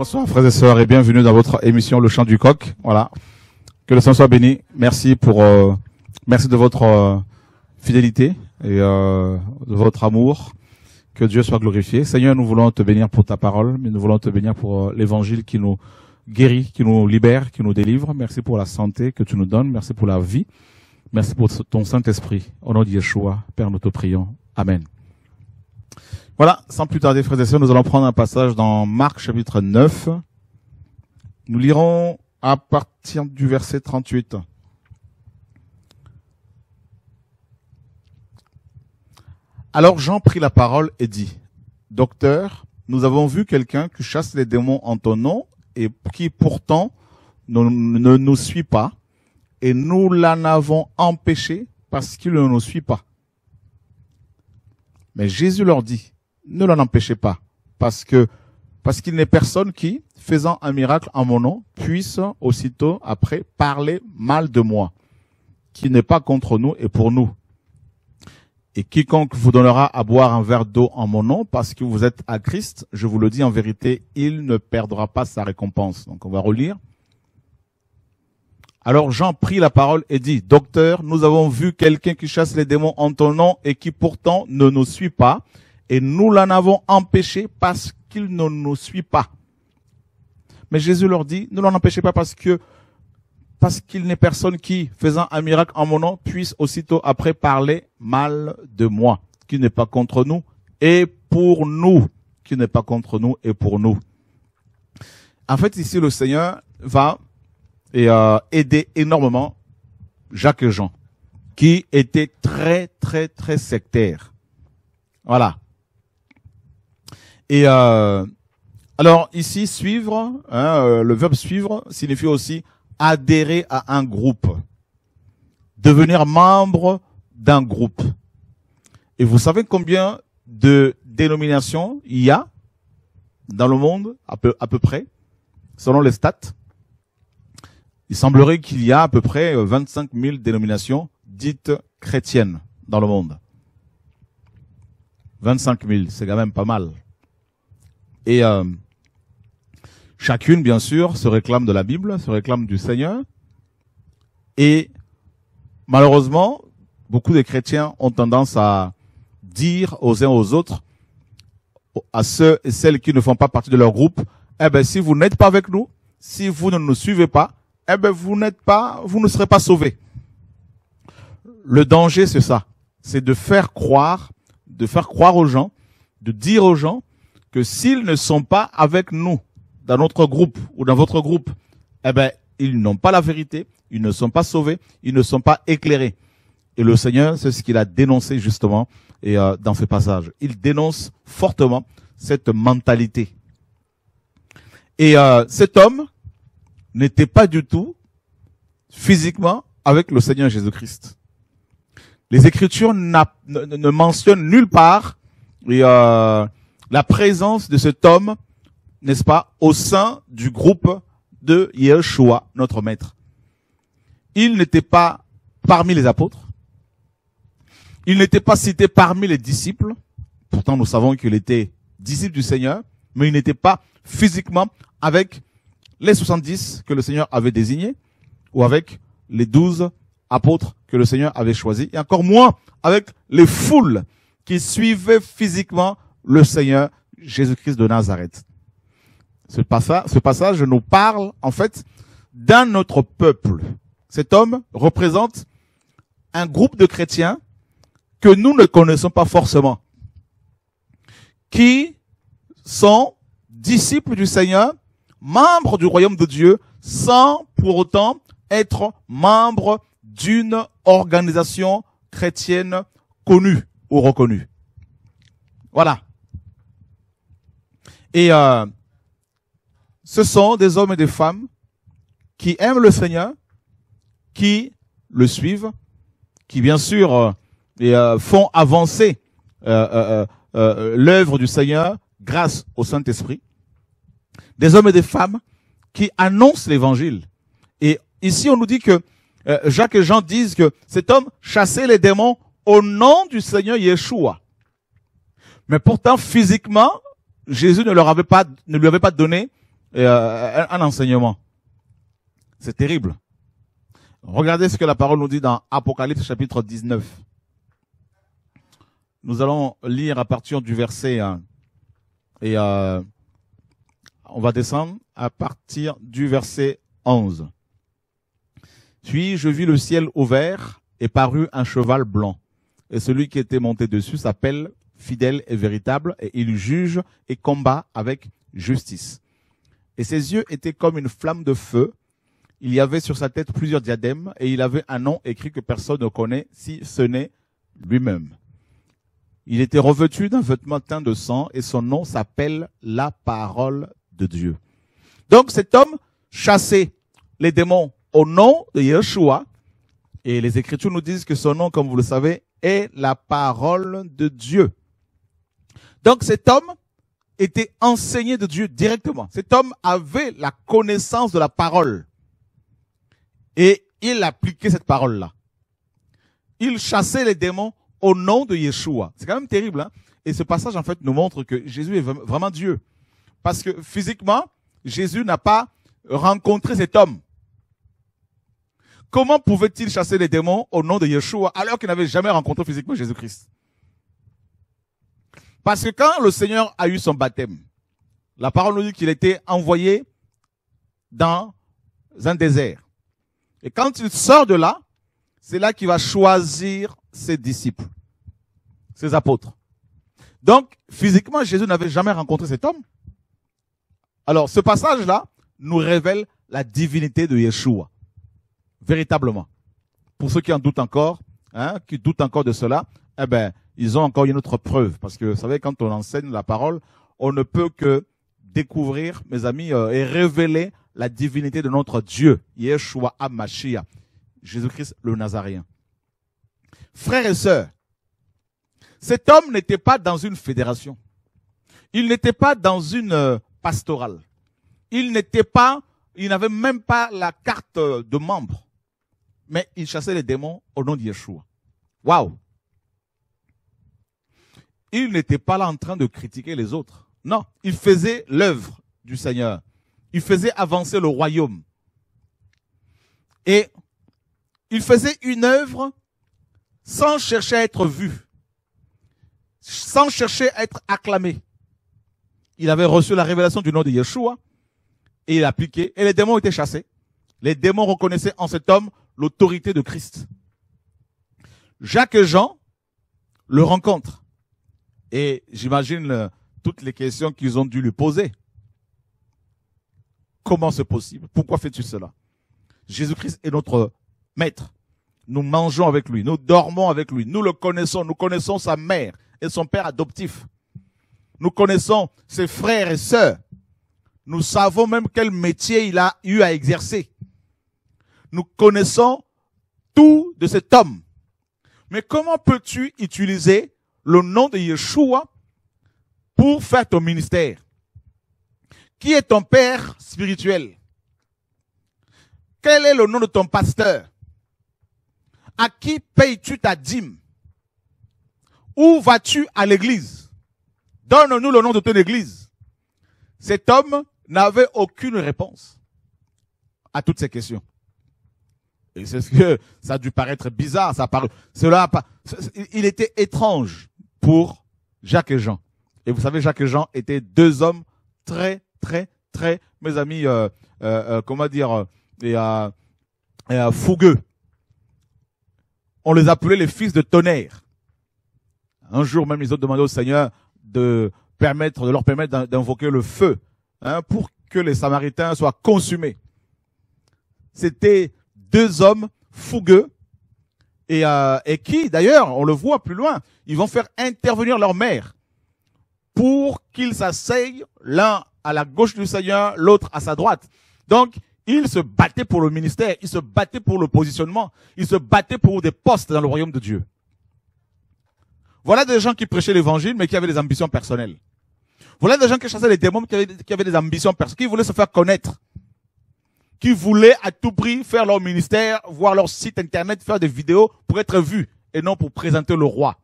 Bonsoir frères et sœurs et bienvenue dans votre émission Le Chant du Coq. Voilà. Que le Seigneur soit béni. Merci merci de votre fidélité et de votre amour. Que Dieu soit glorifié. Seigneur, nous voulons te bénir pour ta parole, mais nous voulons te bénir pour l'évangile qui nous guérit, qui nous libère, qui nous délivre. Merci pour la santé que tu nous donnes. Merci pour la vie. Merci pour ton Saint-Esprit. Au nom de Yeshua, Père, nous te prions. Amen. Voilà, sans plus tarder, frères et sœurs, nous allons prendre un passage dans Marc chapitre 9. Nous lirons à partir du verset 38. Alors Jean prit la parole et dit, « Docteur, nous avons vu quelqu'un qui chasse les démons en ton nom et qui pourtant ne nous suit pas, et nous l'en avons empêché parce qu'il ne nous suit pas. » Mais Jésus leur dit, ne l'en empêchez pas, parce qu'il n'est personne qui, faisant un miracle en mon nom, puisse aussitôt après parler mal de moi, qui n'est pas contre nous et pour nous. Et quiconque vous donnera à boire un verre d'eau en mon nom, parce que vous êtes à Christ, je vous le dis en vérité, il ne perdra pas sa récompense. Donc on va relire. Alors Jean prit la parole et dit, « Docteur, nous avons vu quelqu'un qui chasse les démons en ton nom et qui pourtant ne nous suit pas, et nous l'en avons empêché parce qu'il ne nous suit pas. » Mais Jésus leur dit, ne l'en empêchez pas parce qu'il n'est personne qui, faisant un miracle en mon nom, puisse aussitôt après parler mal de moi, qui n'est pas contre nous et pour nous, qui n'est pas contre nous et pour nous. En fait, ici, le Seigneur va aider énormément Jacques et Jean, qui étaient très, très, très sectaires. Voilà. Et alors ici, suivre, le verbe suivre signifie aussi adhérer à un groupe, devenir membre d'un groupe. Et vous savez combien de dénominations il y a dans le monde, à peu près, selon les stats? Il semblerait qu'il y a à peu près 25 000 dénominations dites chrétiennes dans le monde. 25 000, c'est quand même pas mal. Et chacune, bien sûr, se réclame de la Bible, se réclame du Seigneur. Et malheureusement, beaucoup de chrétiens ont tendance à dire aux uns aux autres, à ceux et celles qui ne font pas partie de leur groupe, eh ben, si vous n'êtes pas avec nous, si vous ne nous suivez pas, eh ben, vous ne serez pas sauvés. Le danger, c'est ça. C'est de faire croire aux gens, de dire aux gens que s'ils ne sont pas avec nous, dans notre groupe ou dans votre groupe, eh ben, ils n'ont pas la vérité, ils ne sont pas sauvés, ils ne sont pas éclairés. Et le Seigneur, c'est ce qu'il a dénoncé justement et dans ce passage. Il dénonce fortement cette mentalité. Et cet homme n'était pas du tout physiquement avec le Seigneur Jésus-Christ. Les Écritures ne mentionnent nulle part la présence de cet homme, n'est-ce pas, au sein du groupe de Yeshua, notre maître. Il n'était pas parmi les apôtres. Il n'était pas cité parmi les disciples. Pourtant, nous savons qu'il était disciple du Seigneur, mais il n'était pas physiquement avec les 70 que le Seigneur avait désignés, ou avec les 12 apôtres que le Seigneur avait choisis, et encore moins avec les foules qui suivaient physiquement le Seigneur Jésus-Christ de Nazareth. Ce passage nous parle, en fait, d'un autre peuple. Cet homme représente un groupe de chrétiens que nous ne connaissons pas forcément, qui sont disciples du Seigneur, membres du royaume de Dieu, sans pour autant être membres d'une organisation chrétienne connue ou reconnue. Voilà. Et ce sont des hommes et des femmes qui aiment le Seigneur, qui le suivent, qui bien sûr font avancer l'œuvre du Seigneur grâce au Saint-Esprit. Des hommes et des femmes qui annoncent l'évangile. Et ici, on nous dit que Jacques et Jean disent que cet homme chassait les démons au nom du Seigneur Yeshua. Mais pourtant, physiquement, Jésus ne lui avait pas donné un enseignement. C'est terrible. Regardez ce que la parole nous dit dans Apocalypse chapitre 19. Nous allons lire à partir du verset 1. Et on va descendre à partir du verset 11. Puis je vis le ciel ouvert et parut un cheval blanc. Et celui qui était monté dessus s'appelle Fidèle et Véritable, et il juge et combat avec justice. Et ses yeux étaient comme une flamme de feu. Il y avait sur sa tête plusieurs diadèmes, et il avait un nom écrit que personne ne connaît, si ce n'est lui-même. Il était revêtu d'un vêtement teint de sang, et son nom s'appelle la parole de Dieu. Donc cet homme chassait les démons au nom de Yeshua, et les Écritures nous disent que son nom, comme vous le savez, est la parole de Dieu. Donc cet homme était enseigné de Dieu directement. Cet homme avait la connaissance de la parole. Et il appliquait cette parole-là. Il chassait les démons au nom de Yeshua. C'est quand même terrible, hein? Et ce passage, en fait, nous montre que Jésus est vraiment Dieu. Parce que physiquement, Jésus n'a pas rencontré cet homme. Comment pouvait-il chasser les démons au nom de Yeshua alors qu'il n'avait jamais rencontré physiquement Jésus-Christ? Parce que quand le Seigneur a eu son baptême, la parole nous dit qu'il était envoyé dans un désert. Et quand il sort de là, c'est là qu'il va choisir ses disciples, ses apôtres. Donc, physiquement, Jésus n'avait jamais rencontré cet homme. Alors, ce passage-là nous révèle la divinité de Yeshua. Véritablement. Pour ceux qui en doutent encore, qui doutent encore de cela, eh ben, ils ont encore une autre preuve. Parce que, vous savez, quand on enseigne la parole, on ne peut que découvrir, mes amis, et révéler la divinité de notre Dieu, Yeshua HaMashiach, Jésus-Christ le Nazaréen. Frères et sœurs, cet homme n'était pas dans une fédération. Il n'était pas dans une pastorale. Il n'avait même pas la carte de membre. Mais il chassait les démons au nom de Yeshua. Waouh! Il n'était pas là en train de critiquer les autres. Non, il faisait l'œuvre du Seigneur. Il faisait avancer le royaume. Et il faisait une œuvre sans chercher à être vu, sans chercher à être acclamé. Il avait reçu la révélation du nom de Yeshua et il appliquait. Et les démons étaient chassés. Les démons reconnaissaient en cet homme l'autorité de Christ. Jacques et Jean le rencontrent. Et j'imagine toutes les questions qu'ils ont dû lui poser. Comment c'est possible? Pourquoi fais-tu cela? Jésus-Christ est notre maître. Nous mangeons avec lui, nous dormons avec lui, nous le connaissons, nous connaissons sa mère et son père adoptif. Nous connaissons ses frères et sœurs. Nous savons même quel métier il a eu à exercer. Nous connaissons tout de cet homme. Mais comment peux-tu utiliser le nom de Yeshua pour faire ton ministère? Qui est ton père spirituel? Quel est le nom de ton pasteur? À qui payes-tu ta dîme? Où vas-tu à l'église? Donne-nous le nom de ton église. Cet homme n'avait aucune réponse à toutes ces questions. Et c'est ce que ça a dû paraître bizarre. Il était étrange pour Jacques et Jean. Et vous savez, Jacques et Jean étaient deux hommes très, mes amis, fougueux. On les appelait les fils de tonnerre. Un jour même, ils ont demandé au Seigneur de leur permettre d'invoquer le feu, pour que les Samaritains soient consumés. C'était deux hommes fougueux et qui, d'ailleurs, on le voit plus loin, ils vont faire intervenir leur mère pour qu'ils s'asseyent l'un à la gauche du Seigneur, l'autre à sa droite. Donc, ils se battaient pour le ministère, ils se battaient pour le positionnement, ils se battaient pour des postes dans le royaume de Dieu. Voilà des gens qui prêchaient l'évangile, mais qui avaient des ambitions personnelles. Voilà des gens qui chassaient les démons, qui avaient des ambitions personnelles, qui voulaient se faire connaître, qui voulaient à tout prix faire leur ministère, voir leur site internet, faire des vidéos pour être vus, et non pour présenter le roi.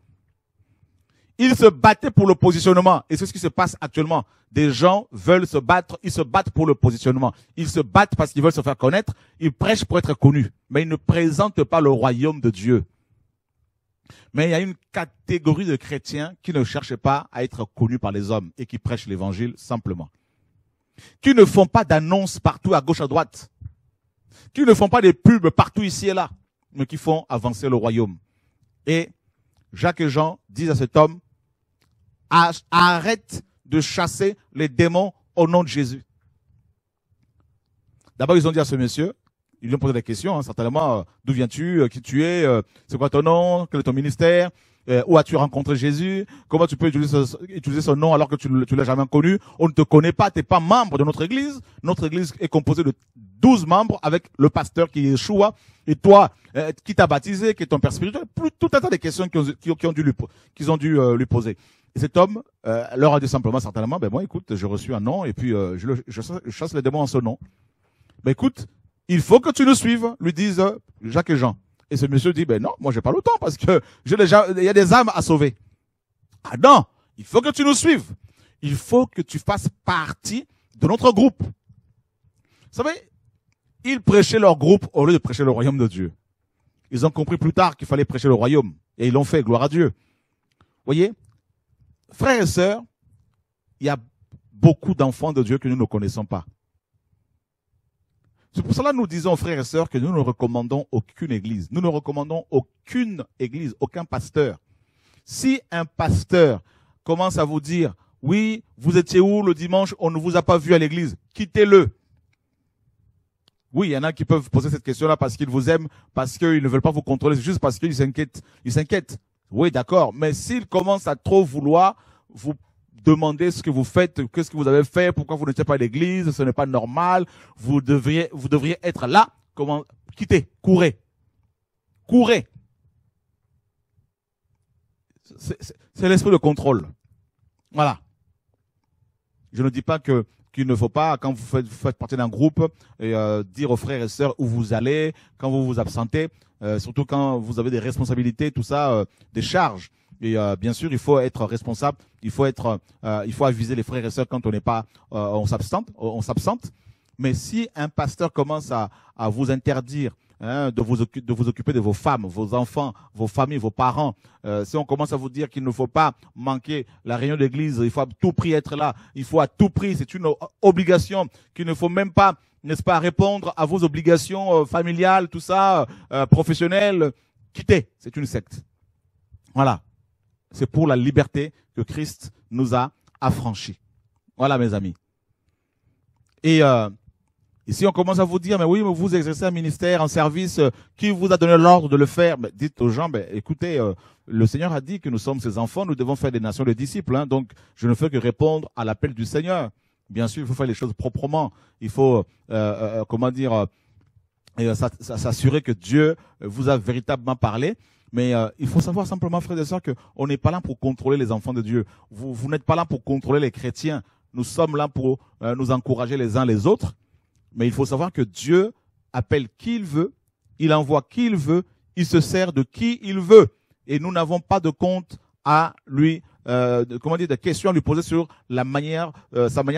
Ils se battaient pour le positionnement. Et c'est ce qui se passe actuellement. Des gens veulent se battre, ils se battent pour le positionnement. Ils se battent parce qu'ils veulent se faire connaître. Ils prêchent pour être connus. Mais ils ne présentent pas le royaume de Dieu. Mais il y a une catégorie de chrétiens qui ne cherchent pas à être connus par les hommes et qui prêchent l'évangile simplement. Qui ne font pas d'annonces partout à gauche à droite. Qui ne font pas des pubs partout ici et là. Mais qui font avancer le royaume. Et Jacques et Jean disent à cet homme, arrête de chasser les démons au nom de Jésus. D'abord, ils ont dit à ce monsieur, ils lui ont posé des questions, hein, certainement, d'où viens-tu, qui tu es, c'est quoi ton nom, quel est ton ministère, où as-tu rencontré Jésus, comment tu peux utiliser son nom alors que tu l'as jamais connu, on ne te connaît pas, tu n'es pas membre de notre église est composée de 12 membres avec le pasteur qui est Yeshua, et toi, qui t'a baptisé, qui est ton père spirituel, tout un tas de questions qu'ils ont dû lui poser. Et cet homme leur a dit simplement, certainement, ben moi, écoute, j'ai reçu un nom et puis je chasse les démons en ce nom. Ben écoute, il faut que tu nous suives, lui disent Jacques et Jean. Et ce monsieur dit, ben non, moi j'ai pas le temps parce que il y a des âmes à sauver. Ah non, il faut que tu nous suives. Il faut que tu fasses partie de notre groupe. Vous savez, ils prêchaient leur groupe au lieu de prêcher le royaume de Dieu. Ils ont compris plus tard qu'il fallait prêcher le royaume. Et ils l'ont fait, gloire à Dieu. Vous voyez, frères et sœurs, il y a beaucoup d'enfants de Dieu que nous ne connaissons pas. C'est pour cela que nous disons, frères et sœurs, que nous ne recommandons aucune église. Nous ne recommandons aucune église, aucun pasteur. Si un pasteur commence à vous dire, oui, vous étiez où le dimanche, on ne vous a pas vu à l'église, quittez-le. Oui, il y en a qui peuvent poser cette question-là parce qu'ils vous aiment, parce qu'ils ne veulent pas vous contrôler, c'est juste parce qu'ils s'inquiètent. Ils s'inquiètent. Oui, d'accord. Mais s'ils commencent à trop vouloir vous demander ce que vous faites, qu'est-ce que vous avez fait, pourquoi vous n'étiez pas à l'église, ce n'est pas normal, vous devriez être là, quittez, courez. Courez. C'est l'esprit de contrôle. Voilà. Je ne dis pas qu'il ne faut pas, quand vous faites partie d'un groupe, dire aux frères et sœurs où vous allez, quand vous vous absentez, surtout quand vous avez des responsabilités, tout ça, des charges. Et bien sûr, il faut être responsable, il faut aviser les frères et sœurs quand on n'est pas, on s'absente. Mais si un pasteur commence à vous interdire de vous occuper de vos femmes, vos enfants, vos familles, vos parents, si on commence à vous dire qu'il ne faut pas manquer la réunion d'église, il faut à tout prix être là, il faut à tout prix, c'est une obligation, qu'il ne faut même pas, n'est-ce pas, répondre à vos obligations familiales, tout ça, professionnelles, quittez, c'est une secte. Voilà. C'est pour la liberté que Christ nous a affranchis. Voilà, mes amis. Et si on commence à vous dire, mais oui, mais vous exercez un ministère, un service, qui vous a donné l'ordre de le faire, dites aux gens, écoutez, le Seigneur a dit que nous sommes ses enfants, nous devons faire des nations de disciples. Hein, donc, je ne fais que répondre à l'appel du Seigneur. Bien sûr, il faut faire les choses proprement. Il faut, s'assurer que Dieu vous a véritablement parlé. Mais il faut savoir simplement, frères et sœurs, qu'on n'est pas là pour contrôler les enfants de Dieu. Vous n'êtes pas là pour contrôler les chrétiens. Nous sommes là pour nous encourager les uns les autres. Mais il faut savoir que Dieu appelle qui il veut, il envoie qui il veut, il se sert de qui il veut. Et nous n'avons pas de compte à lui, de questions à lui poser sur sa manière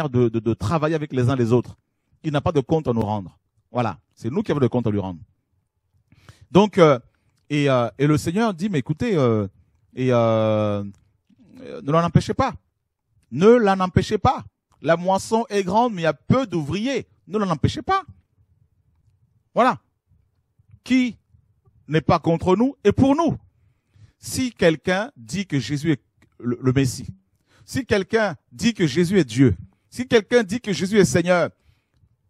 de travailler avec les uns les autres. Il n'a pas de compte à nous rendre. Voilà. C'est nous qui avons de compte à lui rendre. Donc, et le Seigneur dit, mais écoutez, ne l'en empêchez pas. Ne l'en empêchez pas. La moisson est grande, mais il y a peu d'ouvriers. Ne l'en empêchez pas. Voilà. Qui n'est pas contre nous et pour nous. Si quelqu'un dit que Jésus est le Messie, si quelqu'un dit que Jésus est Dieu, si quelqu'un dit que Jésus est Seigneur,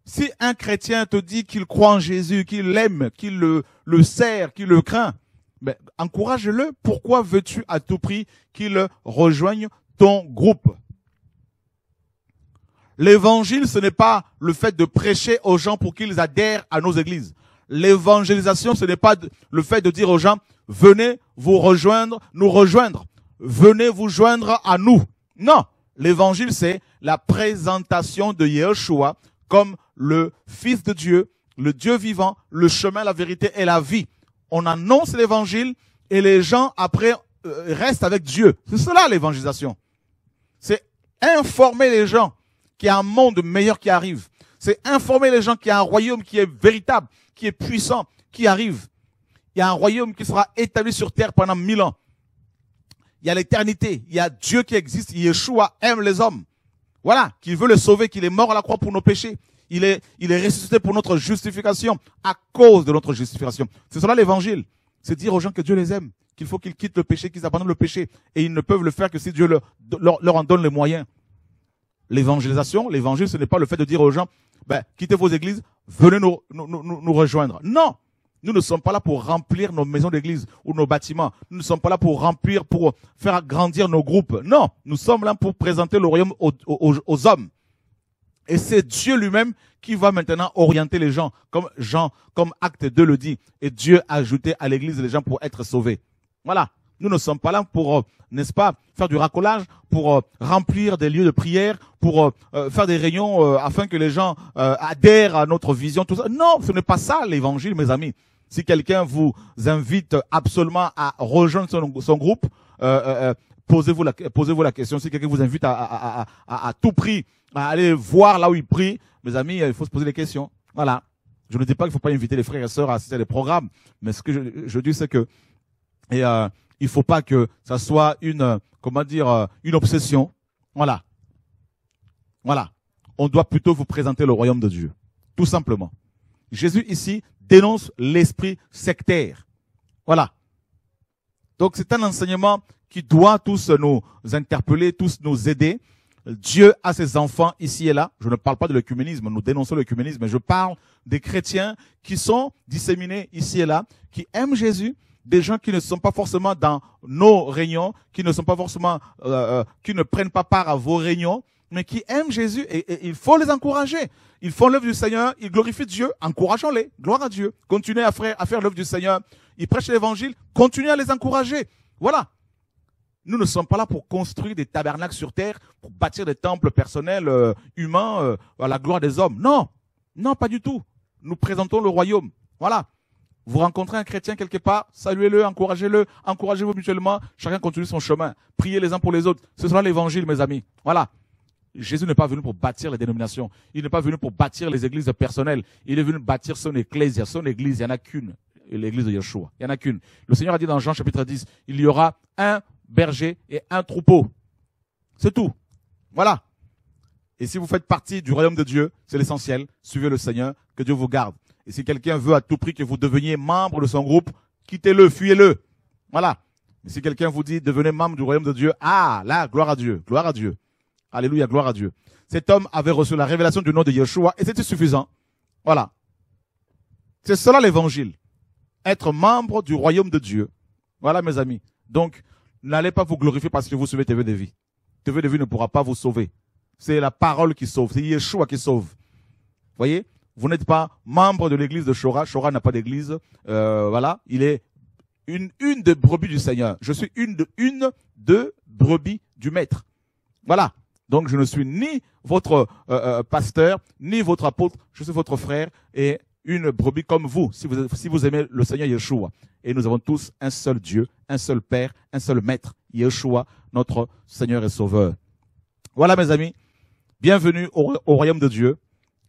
si un chrétien te dit qu'il croit en Jésus, qu'il l'aime, qu'il le sert, qu'il le craint, encourage-le. Pourquoi veux-tu à tout prix qu'il rejoigne ton groupe? L'évangile, ce n'est pas le fait de prêcher aux gens pour qu'ils adhèrent à nos églises. L'évangélisation, ce n'est pas le fait de dire aux gens, venez vous rejoindre, nous rejoindre. Venez vous joindre à nous. Non. L'évangile, c'est la présentation de Yeshua comme le Fils de Dieu, le Dieu vivant, le chemin, la vérité et la vie. On annonce l'évangile et les gens, après, reste avec Dieu. C'est cela l'évangélisation. C'est informer les gens qu'il y a un monde meilleur qui arrive. C'est informer les gens qu'il y a un royaume qui est véritable, qui est puissant, qui arrive. Il y a un royaume qui sera établi sur terre pendant 1000 ans. Il y a l'éternité. Il y a Dieu qui existe. Yeshua aime les hommes. Voilà. Qu'il veut les sauver, qu'il est mort à la croix pour nos péchés. Il est ressuscité pour notre justification, à cause de notre justification. C'est cela l'évangile. C'est dire aux gens que Dieu les aime, qu'il faut qu'ils quittent le péché, qu'ils abandonnent le péché. Et ils ne peuvent le faire que si Dieu leur en donne les moyens. L'évangélisation, l'évangile, ce n'est pas le fait de dire aux gens, quittez vos églises, venez nous rejoindre. Non! Nous ne sommes pas là pour remplir nos maisons d'église ou nos bâtiments. Nous ne sommes pas là pour remplir, pour faire grandir nos groupes. Non! Nous sommes là pour présenter le royaume aux hommes. Et c'est Dieu lui-même qui va maintenant orienter les gens, comme Acte 2 le dit. Et Dieu a ajouté à l'église les gens pour être sauvés. Voilà. Nous ne sommes pas là pour, n'est-ce pas, faire du racolage, pour remplir des lieux de prière, pour faire des réunions afin que les gens adhèrent à notre vision, tout ça. Non, ce n'est pas ça l'évangile, mes amis. Si quelqu'un vous invite absolument à rejoindre son groupe, posez-vous la question. Si quelqu'un vous invite à tout prix à aller voir là où il prie, mes amis, il faut se poser des questions. Voilà. Je ne dis pas qu'il ne faut pas inviter les frères et sœurs à assister à des programmes, mais ce que je dis, c'est que il faut pas que ça soit une obsession. Voilà. Voilà. On doit plutôt vous présenter le royaume de Dieu. Tout simplement. Jésus ici dénonce l'esprit sectaire. Voilà. Donc c'est un enseignement qui doit tous nous interpeller, tous nous aider. Dieu a ses enfants ici et là. Je ne parle pas de l'œcuménisme, nous dénonçons l'œcuménisme, mais je parle des chrétiens qui sont disséminés ici et là, qui aiment Jésus, des gens qui ne sont pas forcément dans nos réunions, qui ne sont pas forcément, qui ne prennent pas part à vos réunions, mais qui aiment Jésus et il faut les encourager. Ils font l'œuvre du Seigneur, ils glorifient Dieu, encourageons-les, gloire à Dieu. Continuez à faire l'œuvre du Seigneur. Ils prêchent l'évangile, continuez à les encourager. Voilà. Nous ne sommes pas là pour construire des tabernacles sur terre, pour bâtir des temples personnels, humains, à la gloire des hommes. Non, non, pas du tout. Nous présentons le royaume. Voilà. Vous rencontrez un chrétien quelque part, saluez-le, encouragez-le, encouragez-vous mutuellement, chacun continue son chemin. Priez les uns pour les autres. Ce sera l'évangile, mes amis. Voilà. Jésus n'est pas venu pour bâtir les dénominations. Il n'est pas venu pour bâtir les églises personnelles. Il est venu bâtir son ecclésia. Son église, il n'y en a qu'une. L'église de Yeshua. Il n'y en a qu'une. Le Seigneur a dit dans Jean chapitre 10, il y aura un berger et un troupeau. C'est tout. Voilà. Et si vous faites partie du royaume de Dieu, c'est l'essentiel. Suivez le Seigneur, que Dieu vous garde. Et si quelqu'un veut à tout prix que vous deveniez membre de son groupe, quittez-le, fuyez-le. Voilà. Et si quelqu'un vous dit devenez membre du royaume de Dieu, ah, là, gloire à Dieu, gloire à Dieu. Alléluia, gloire à Dieu. Cet homme avait reçu la révélation du nom de Yeshua et c'était suffisant. Voilà. C'est cela l'évangile. Être membre du royaume de Dieu. Voilà, mes amis. Donc, n'allez pas vous glorifier parce que vous sauvez TV de vie. TV de vie ne pourra pas vous sauver. C'est la parole qui sauve. C'est Yeshua qui sauve. Voyez? Vous n'êtes pas membre de l'église de Shora. Shora n'a pas d'église. Voilà. Il est une des brebis du Seigneur. Je suis une de brebis du Maître. Voilà. Donc, je ne suis ni votre pasteur, ni votre apôtre. Je suis votre frère et une brebis comme vous, si vous aimez le Seigneur Yeshua. Et nous avons tous un seul Dieu, un seul Père, un seul Maître, Yeshua, notre Seigneur et Sauveur. Voilà, mes amis. Bienvenue au royaume de Dieu.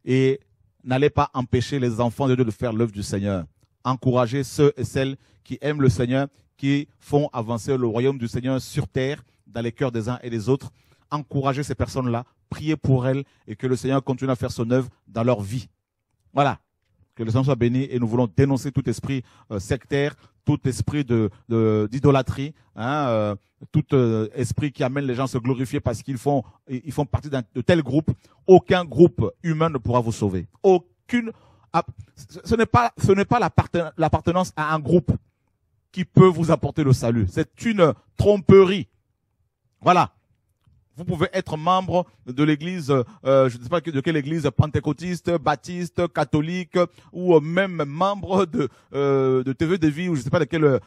Et n'allez pas empêcher les enfants de Dieu de faire l'œuvre du Seigneur. Encouragez ceux et celles qui aiment le Seigneur, qui font avancer le royaume du Seigneur sur terre, dans les cœurs des uns et des autres. Encouragez ces personnes-là, priez pour elles et que le Seigneur continue à faire son œuvre dans leur vie. Voilà. Que le Seigneur soit béni et nous voulons dénoncer tout esprit sectaire, tout esprit d'idolâtrie, tout esprit qui amène les gens à se glorifier parce qu'ils font partie de tel groupe. Aucun groupe humain ne pourra vous sauver. Ce n'est pas l'appartenance à un groupe qui peut vous apporter le salut. C'est une tromperie. Voilà. Vous pouvez être membre de l'église, je ne sais pas de quelle église, pentecôtiste, baptiste, catholique, ou même membre de TV de vie, ou je ne sais pas de quel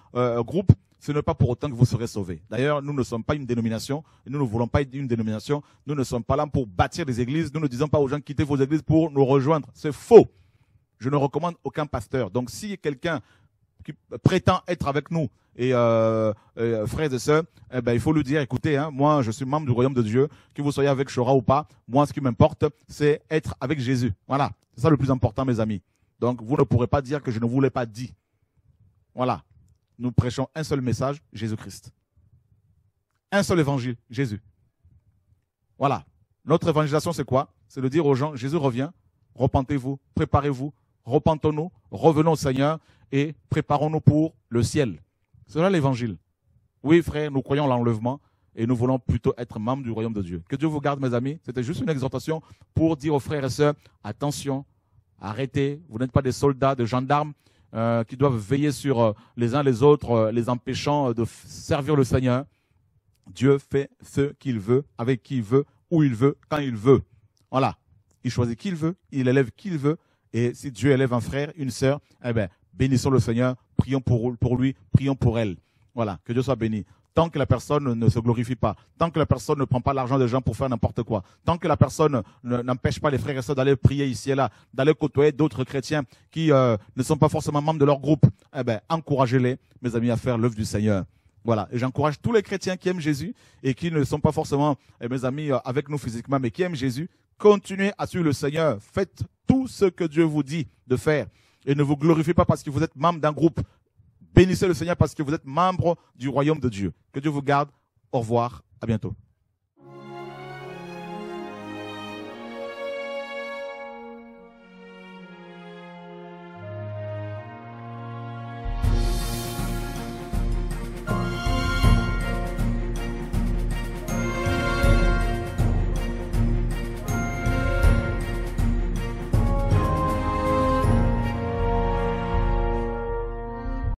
groupe. Ce n'est pas pour autant que vous serez sauvés. D'ailleurs, nous ne sommes pas une dénomination, nous ne voulons pas être une dénomination. Nous ne sommes pas là pour bâtir des églises. Nous ne disons pas aux gens quittez vos églises pour nous rejoindre. C'est faux. Je ne recommande aucun pasteur. Donc, si quelqu'un prétend être avec nous et frères et sœurs, eh ben, il faut lui dire, écoutez, hein, moi je suis membre du royaume de Dieu, que vous soyez avec Chora ou pas, moi ce qui m'importe, c'est être avec Jésus. Voilà, c'est ça le plus important, mes amis. Donc vous ne pourrez pas dire que je ne vous l'ai pas dit. Voilà, nous prêchons un seul message, Jésus-Christ. Un seul évangile, Jésus. Voilà, notre évangélisation c'est quoi? C'est de dire aux gens, Jésus revient, repentez-vous, préparez-vous, repentons-nous, revenons au Seigneur et préparons-nous pour le ciel. C'est là l'évangile. Oui, frère, nous croyons l'enlèvement et nous voulons plutôt être membres du royaume de Dieu. Que Dieu vous garde, mes amis. C'était juste une exhortation pour dire aux frères et sœurs, attention, arrêtez, vous n'êtes pas des soldats, des gendarmes qui doivent veiller sur les uns les autres, les empêchant de servir le Seigneur. Dieu fait ce qu'il veut, avec qui il veut, où il veut, quand il veut. Voilà. Il choisit qui il veut, il élève qui il veut. Et si Dieu élève un frère, une sœur, eh ben, bénissons le Seigneur, prions pour lui, prions pour elle. Voilà, que Dieu soit béni. Tant que la personne ne se glorifie pas, tant que la personne ne prend pas l'argent des gens pour faire n'importe quoi, tant que la personne n'empêche pas les frères et sœurs d'aller prier ici et là, d'aller côtoyer d'autres chrétiens qui ne sont pas forcément membres de leur groupe, eh ben, encouragez-les, mes amis, à faire l'œuvre du Seigneur. Voilà, et j'encourage tous les chrétiens qui aiment Jésus et qui ne sont pas forcément, mes amis, avec nous physiquement, mais qui aiment Jésus, continuez à suivre le Seigneur. Faites tout ce que Dieu vous dit de faire et ne vous glorifiez pas parce que vous êtes membre d'un groupe. Bénissez le Seigneur parce que vous êtes membre du royaume de Dieu. Que Dieu vous garde. Au revoir. À bientôt.